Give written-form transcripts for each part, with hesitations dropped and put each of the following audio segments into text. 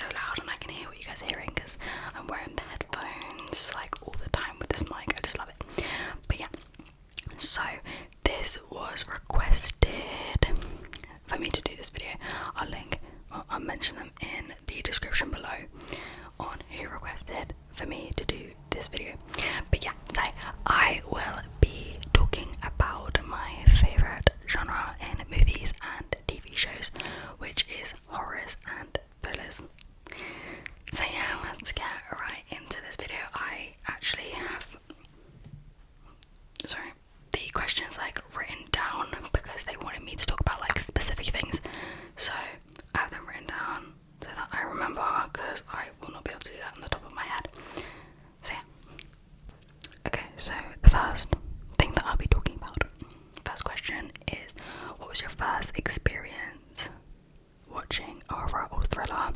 so loud and I can hear what you guys are hearing because I'm wearing the headphones like all the time with this mic. I just love it. But yeah, so this was requested for me to do this video. I'll mention them in the description below on who requested for me to do this video. But yeah, so I will be talking about my favourite genre in movies and TV shows, which is horrors and thrillers. So yeah, let's get right into this video. I actually have the questions like written down because they wanted me to talk about like specific things. So I have them written down so that I remember, because I will not be able to do that on the top of my head. So yeah. Okay, so the first thing that I'll be talking about, first question is, what was your first experience watching a horror or thriller?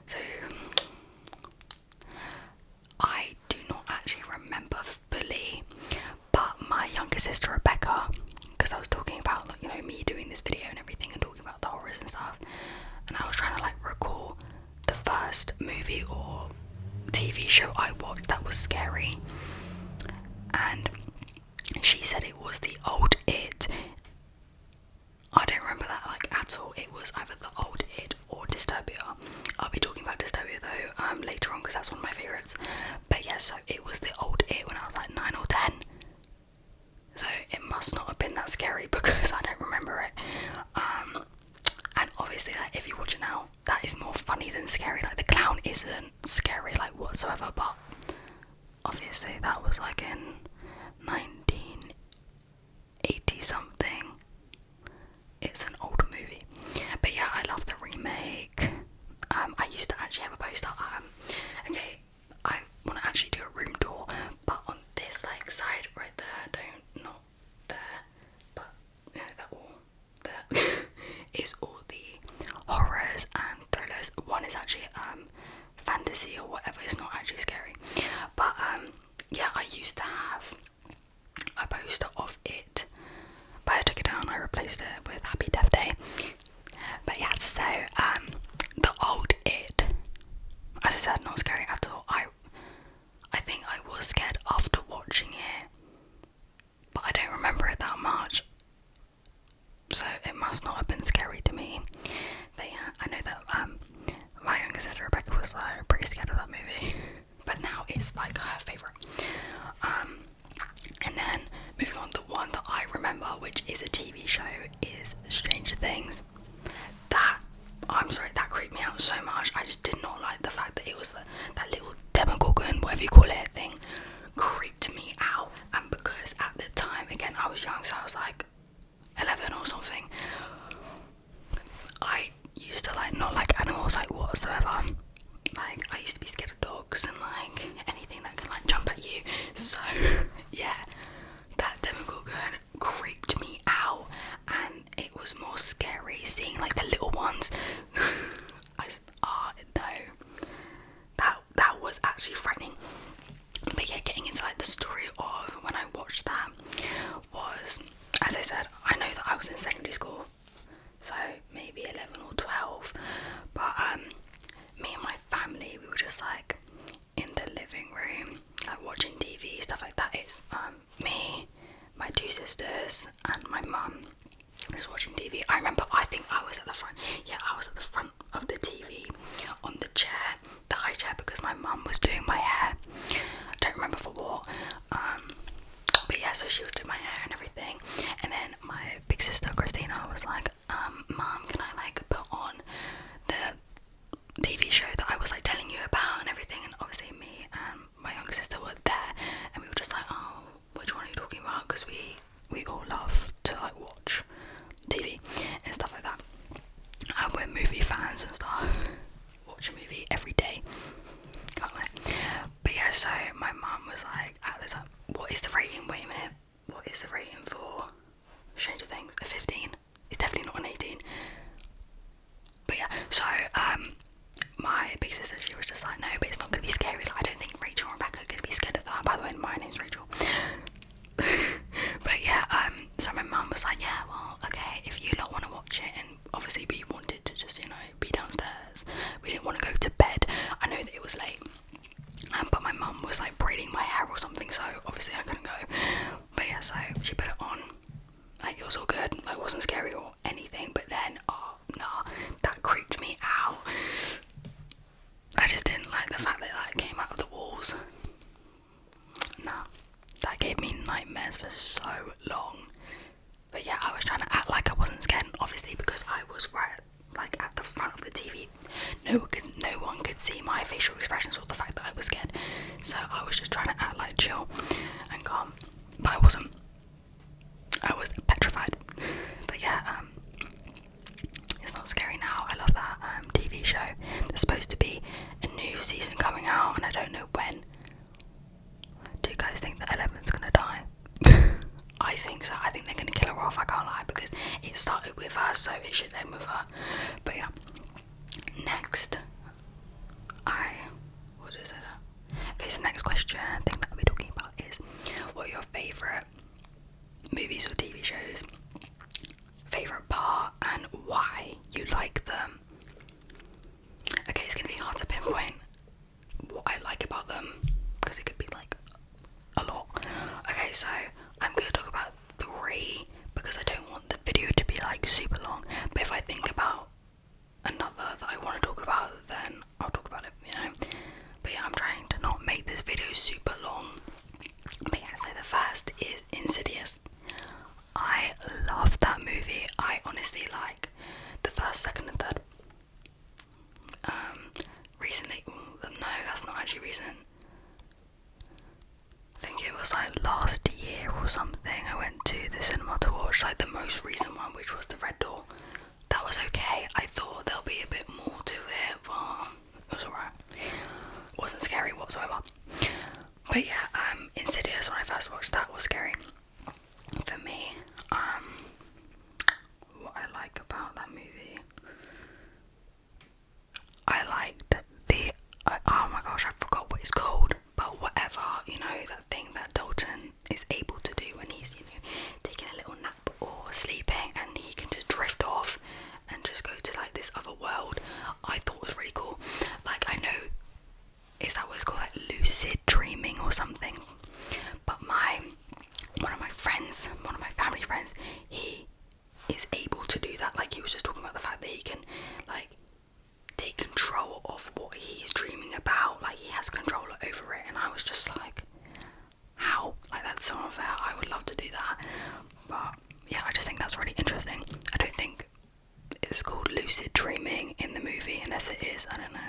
So I do not actually remember fully, but my younger sister Rebecca, because I was talking about like, you know, me doing this video and everything and talking about the horrors and stuff, and I was trying to like recall the first movie or TV show I watched that was scary, and she said it was the old It. I don't remember that like at all. It was either the old It or Disturbia. I'll be talking about Disturbia though later on because that's one of my favourites. But yeah, so it was the old It when I was like 9 or 10. So it must not have been that scary because I don't remember it. And obviously like if you watch it now, that is more funny than scary. Like the clown isn't scary like whatsoever, but obviously that was like in 1980 something. It's an old movie. But yeah, I love the remake. I used to actually have a poster. Okay, I want to actually do a room tour, but on this like side right there, not there, but yeah, that wall there is all the horrors and thrillers. One is actually fantasy or whatever. It's not actually scary, but yeah, I used to have a poster of it, but I took it down. I replaced it with Happy Death Day. But yeah, so the old It, as I said, not scary at all. I think I was scared after watching it, but I don't remember it that much, so it must not have been scary to me. But yeah, I know that my younger sister Rebecca was pretty scared of that movie, but now it's like her favourite. And then moving on, the one that I remember, which is a TV show, is Stranger Things. That creeped me out so much. I just did not like the fact that it was that little Demogorgon, whatever you call it, thing, creeped me out. And because at the time, again, I was young, so I was like 11 or something, I used to like not like animals like whatsoever. Like I used to be scared of dogs and like anything that can like jump at you. So yeah, that Demogorgon creeped me out, and it was more scary seeing like the little ones. That was actually frightening. But yeah, getting into like the story of when I watched that was, as I said, I know that I was in secondary school, so maybe 11 or 12, but me and my family, we were just like in the living room, like watching TV, stuff like that. It's me, my two sisters, and my mum just watching TV. I remember, I think I was at the front. Yeah, I was at the front of the TV on the chair, the high chair, because my mum was doing my hair. I don't remember for what. But yeah, so she was doing my hair and everything. And then my big sister Christina was like, Mum, can I like put on the TV show that I was like telling you about and everything? And obviously me and my younger sister were there, and we were just like, oh, which one are you talking about? Because we all love to like watch TV and stuff like that. And we're movie fans and stuff. Watch a movie every day. Can't lie. But yeah, so my mum was like at the time, what is the rating? Wait a minute. What is the rating for Stranger Things? A 15? It's definitely not an 18. But yeah, so my didn't want to go to bed. I know that it was late, but my mum was like braiding my hair or something, so obviously I couldn't go. But yeah, so she put it on, like it was all good, like it wasn't scary or anything. But then, oh nah, that creeped me out. I just didn't like the fact that it like came out of the walls. Nah, that gave me nightmares for so long. But yeah, I was trying to act like I wasn't scared, obviously because I was right like at the front of the TV. No one could see my facial expressions or the fact that I was scared. So I was just trying to act like chill and calm, but I wasn't. I was petrified. But yeah, it's not scary now. I love that TV show. There's supposed to be a new season coming out, and I don't know when. Do you guys think that Eleven's gonna die? I think so. I think they're gonna kill her off. I can't lie, because it started with her, so it should end with her. But yeah, next, what did I say that? Okay, so next question, thing that we're talking about is, what are your favourite movies or TV shows? Favourite part and why you like them. Okay, it's gonna be hard to pinpoint what I like about them, because it could be like a lot. Okay, so I'm gonna talk about 3 because I don't want the video to be like super long. But if I think about another that I want to talk about, then I'll talk about it, you know. But yeah, I'm trying to not make this video super long. But yeah, so the first is Insidious. I love that movie. I honestly like the first, second and third. Recently, no, that's not actually recent. I think it was like last year or something. I went to the cinema to watch like the most recent one, which was The Red Door. That was okay. I thought there'll be a bit more to it, but it was alright. It wasn't scary whatsoever. But yeah, Insidious, when I first watched that, was scary. For me, what I like about that movie, I liked the, oh my gosh, I forgot what it's called, but whatever, you know, that thing that Dalton is able to do when he's, you know, taking a little nap or sleeping, and he can just drift off and just go to like this other world. I thought was really cool. Like, I know, is that what it's called, like lucid dreaming or something? But one of my family friends, he is able to do that. Like, he was just talking about the fact that he can like take control of what he's dreaming about. Like, he has control over it, and I was just like, how? Like, that's so unfair. I would love to do that. But yeah, I just think that's really interesting. I don't think it's called lucid dreaming in the movie, unless it is, I don't know,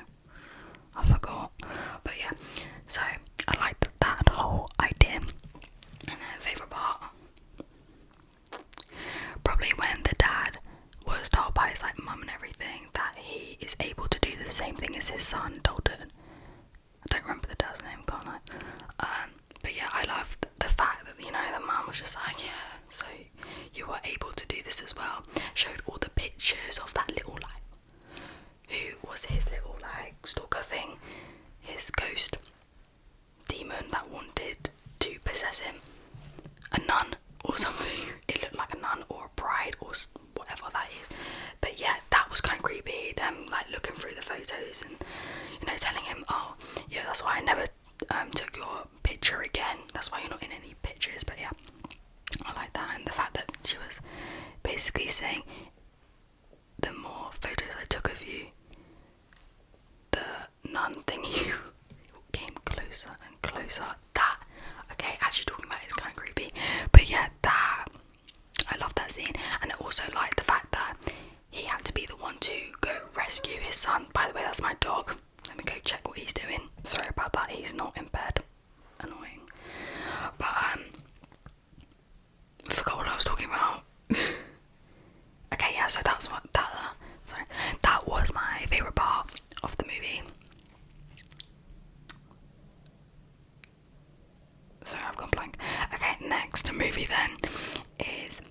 I forgot. But yeah, so I liked that whole idea. And then favourite part, probably when the dad was told by his like mum and everything that he is able to do the same thing as his son Dalton. I don't remember the dad's name, can't I? But yeah, I loved the fact that, you know, the mum was just like, yeah, so you were able to do this as well. Showed all the pictures of that little like, who was his little like stalker thing, his ghost demon that wanted to possess him, a nun or something. It looked like a nun or a bride or whatever that is. But yeah, that was kind of creepy, them like looking through the photos and, you know, telling him, oh yeah, that's why I never took your picture again, that's why you're not in any pictures. But yeah, I like that. And the fact that she was basically saying, the more photos I took of you, the nun thingy came closer and closer. That, okay, actually talking about it is kind of creepy. But yeah, that, I love that scene. And I also like the fact that he had to be the one to go rescue his son. By the way, that's my dog. Let me go check what he's doing. Sorry about that, he's not in bed. Annoying. But I forgot what I was talking about. Okay, yeah, so that's what that was my favourite part of the movie. Sorry, I've gone blank. Okay, next movie then is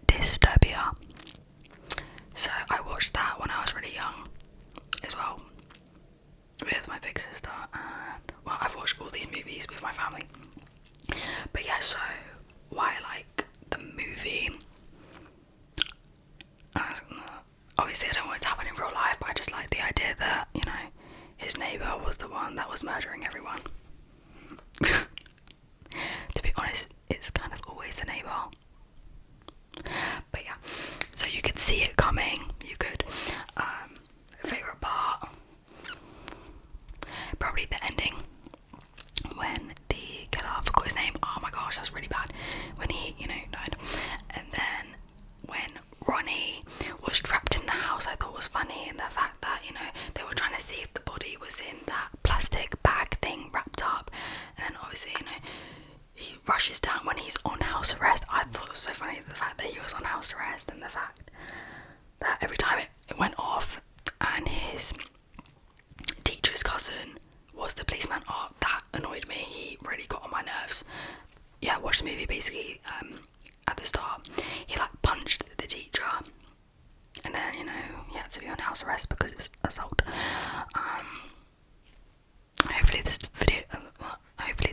Disturbia. So I watched that when I was really young as well, with my big sister, and well, I've watched all these movies with my family. But yeah, so why I like the movie, obviously I don't want it to happen in real life, but I just like the idea that, you know, was murdering everyone. To be honest, it's kind of always the neighbour. But yeah, so you could see it coming. You could. Favourite part, probably the ending when the killer, I forgot his name. Oh my gosh, that's really bad. When he, died, and then when Ronnie was trapped in the house, I thought was funny, and the fact that they were trying to see if the body was in that plastic bag thing wrapped up, and then obviously he rushes down when he's on house arrest. I thought it was so funny, the fact that he was on house arrest, and the fact that every time it went off and his teacher's cousin was the policeman. Oh, that annoyed me. He really got on my nerves. Yeah, I watched the movie basically. At the start, he punched the teacher, and then he had to be on house arrest because it's assault. Hopefully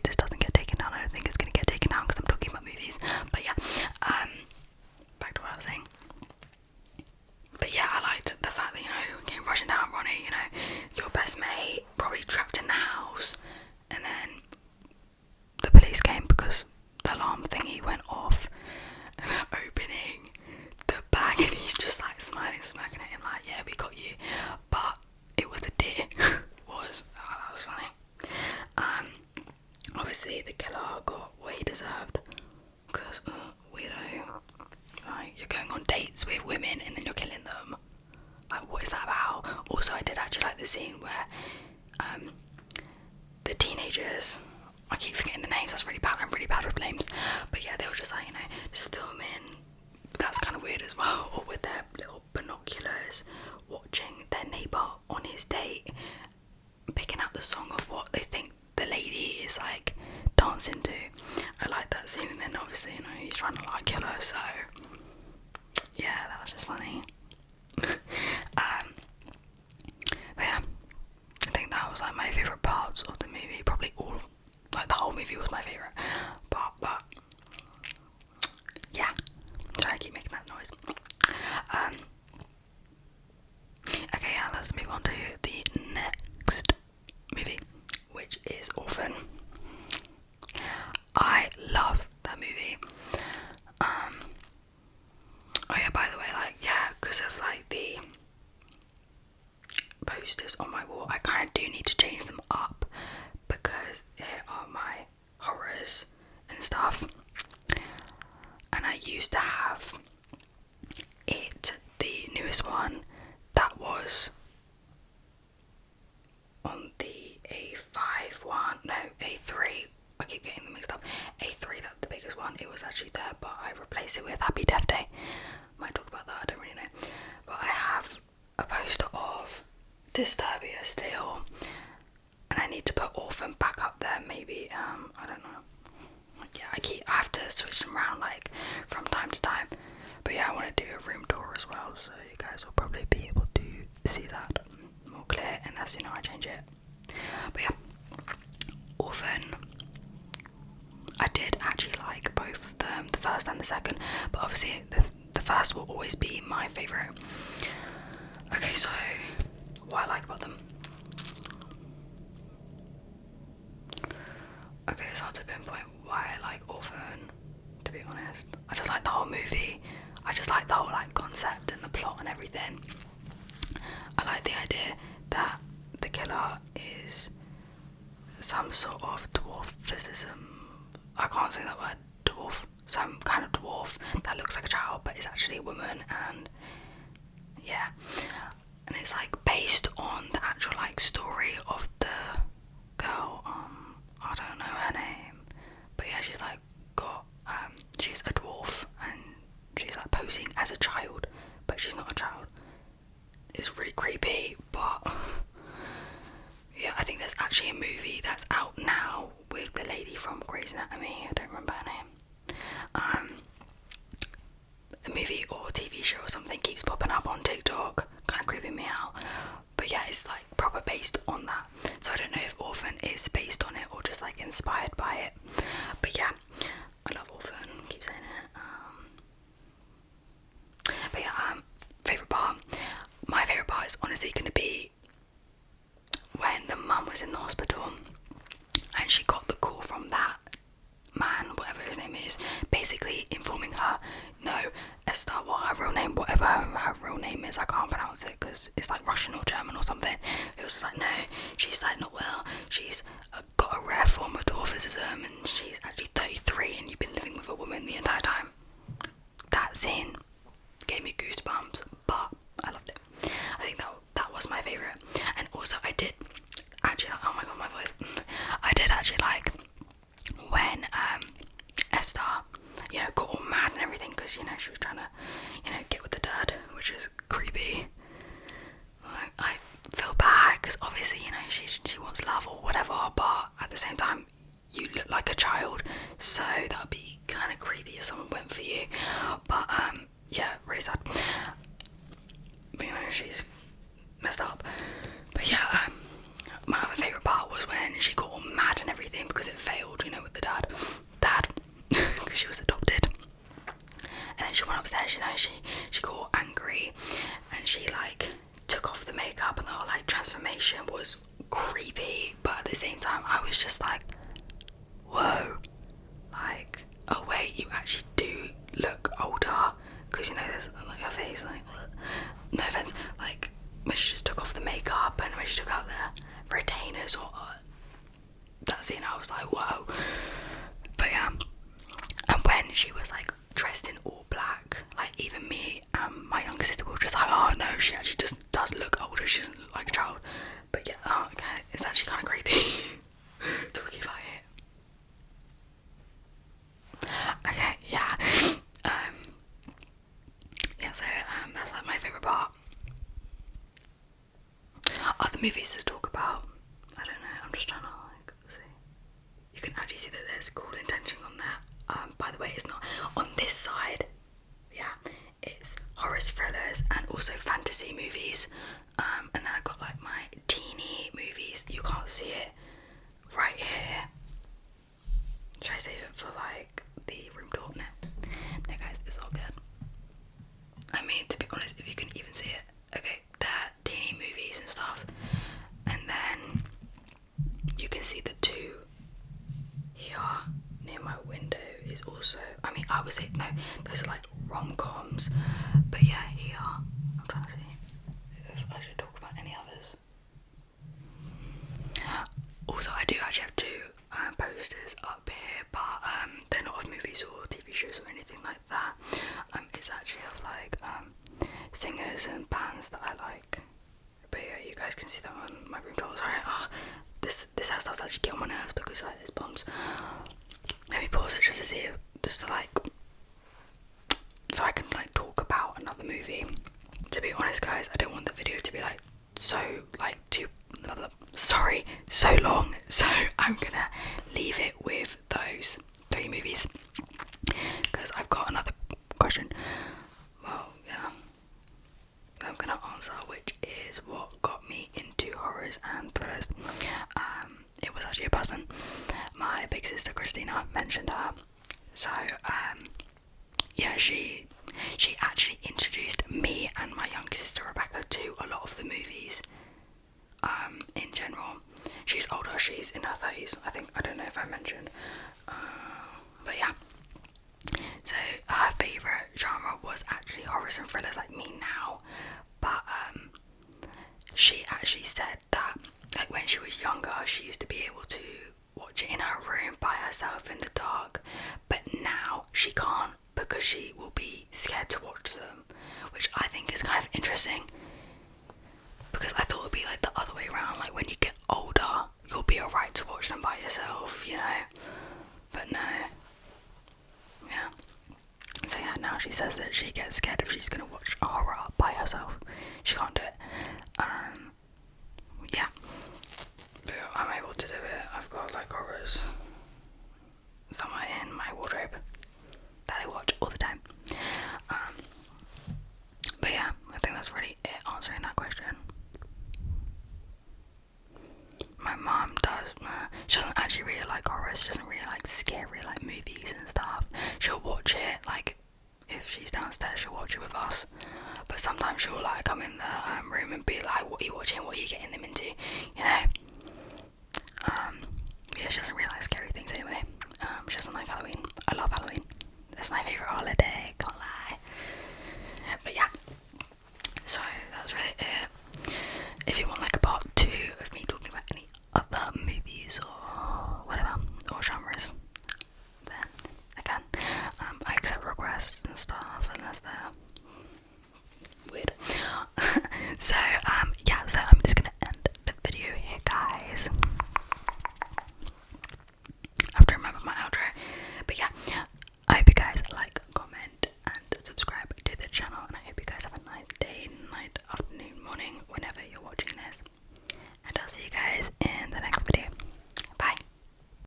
this doesn't get taken down. I don't think it's gonna get taken down because I'm talking about movies. But yeah, back to what I was saying. But yeah, I liked the fact that came rushing down, Ronnie. Your best mate probably trapped in the house, and then the police came because the alarm thingy went off, and they're opening the bag, and he's just smiling, smirking at him yeah, we got you. But it was a deer. That was funny. Obviously the killer got what he deserved, because weirdo, you're going on dates with women and then you're killing them. What is that about? Also, I did actually like the scene where the teenagers, I keep forgetting the names, that's really bad, I'm really bad with names, but yeah, they were just just filming. That's kind of weird as well, or with their little binoculars watching their neighbour on his date, picking out the song of what they think the lady is dancing to. I like that scene, and then obviously he's trying to kill her, so yeah, that was just funny. But yeah, I think that was my favourite parts of the movie. Probably all, the whole movie was my favourite part, but yeah, sorry I keep making that noise. Okay, yeah, let's move on to the next movie, which is Orphan. I love that movie. Oh yeah, by the way, because of the posters on my wall, I kind of do need to change them up, because here are my horrors and stuff, and I used to have the newest one, that was on the A5 one, no, A3, I keep getting them mixed up. A3, that's the biggest one. It was actually there, but I replaced it with Happy Death Day. Might talk about that, I don't really know. But I have a poster of Disturbia still, and I need to put Orphan back up there. Maybe I don't know. Yeah, I have to switch them around from time to time. But yeah, I want to do a room tour as well, so you guys will probably be able to see that more clear unless I change it. But yeah, Orphan, I did actually like both of them, the first and the second, but obviously the first will always be my favourite. Okay, so what I like about them. Okay, it's hard to pinpoint why I like Orphan, to be honest. I just like the whole movie. I just like the whole concept and the plot and everything. I like the idea that the killer is some sort of dwarfism. I can't say that word, dwarf. Some kind of dwarf that looks like a child but is actually a woman, and yeah. And it's based on the actual story of the girl. I don't know her name, but yeah, she's got she's a dwarf and she's posing as a child, but she's not a child. It's really creepy, but yeah, I think there's actually a movie that's out now with the lady from Grey's Anatomy. I don't remember her name. A movie or TV show or something keeps popping up on TikTok, kind of creeping me out. But yeah, it's proper based on that. So I don't know if Orphan is based on it or just inspired by it. But yeah, I love Orphan. Keep saying it. But yeah, favourite part. My favourite part is honestly going to be when the mum was in the hospital, and she got the call from that man, whatever his name is, basically informing her, no, Esther, well, her real name, whatever her real name is, I can't pronounce it because it's like Russian or German or something. It was just like, no, she's like not well, she's got a rare form of dwarfism, and she's actually 33, and you've been living with a woman the entire time. That scene gave me goosebumps, but I loved it. I think that was my favourite. And also I did actually, oh my god, my voice, I did actually like when Esther, you know, got all mad and everything because, you know, she was trying to, you know, get with the dad, which is creepy. Like, I feel bad because obviously, you know, she wants love or whatever, but at the same time you look like a child, so that would be kind of creepy if someone went for you. But yeah, really sad. But you know, she's messed up. But yeah, my other favourite part was when she got all mad and everything because it failed, you know, with the dad, because she was adopted. And then she went upstairs, you know, she got all angry, and she like took off the makeup, and the whole like transformation was creepy, but at the same time I was just like, whoa, like, oh wait, you actually do look older, because you know there's like her face, like, no offense, like when she just took off the makeup and when she took out the retainers, or that scene, I was like, whoa. But yeah, and when she was like dressed in all black, like even me and my younger sister were just like, oh no, she actually just does look older, she doesn't look like a child. But yeah, oh, okay, it's actually kind of creepy talking about it. Okay, yeah. Yeah, so that's like my favourite part. Other movies to talk about, I don't know, I'm just trying to like see. You can actually see that there's Cruel Intentions on there. By the way, it's not on this side. Yeah, it's horror thrillers and also fantasy movies. And then I got like my teeny movies. You can't see it right here. Should I save it for like the room tour? No, guys, it's all good. I mean, to be honest, if you can even see it, okay, they're teeny movies and stuff. And then you can see the two here near my window is also, I mean, I would say, no, those are like rom-coms. But yeah, here, I'm trying to see if I should talk about any others. Also, I do actually have two posters up here, but they're not of movies or TV shows or anything like that. It's actually of like singers and bands that I like. But yeah, you guys can see that on my room tour. Sorry, this hairstyle's actually getting on my nerves because like there's bumps. Let me pause it just to see, just to like, so I can like talk about another movie. To be honest, guys, I don't want the video to be like so long, so I'm gonna leave it with those 3 movies because I've got another question. Well, yeah, I'm gonna answer, which is what got me into horrors and thrillers. It was actually a person, my big sister Christina, mentioned her. So yeah, she actually introduced me and my younger sister Rebecca to a lot of the movies. In general, she's older, she's in her 30s, I think. I don't know if I mentioned, but yeah. So her favourite genre was actually horrors and thrillers, like me now. But she actually said that like when she was younger, she used to be able to watch it in her room by herself in the dark, but now she can't because she will be scared to watch them, which I think is kind of interesting. Because I thought it would be like the other way around, like when you get older, you'll be alright to watch them by yourself, you know? But no. Yeah. So yeah, now she says that she gets scared if she's gonna watch a horror by herself. She can't do it. Yeah. But I'm able to do it. I've got like horrors somewhere in my wardrobe that I watch all the time. But yeah, I think that's really it answering that question. My mom she doesn't actually really like horrors, she doesn't really like scary like movies and stuff. She'll watch it, like if she's downstairs she'll watch it with us, but sometimes she'll like come in the room and be like, what are you watching, what are you getting them into, you know?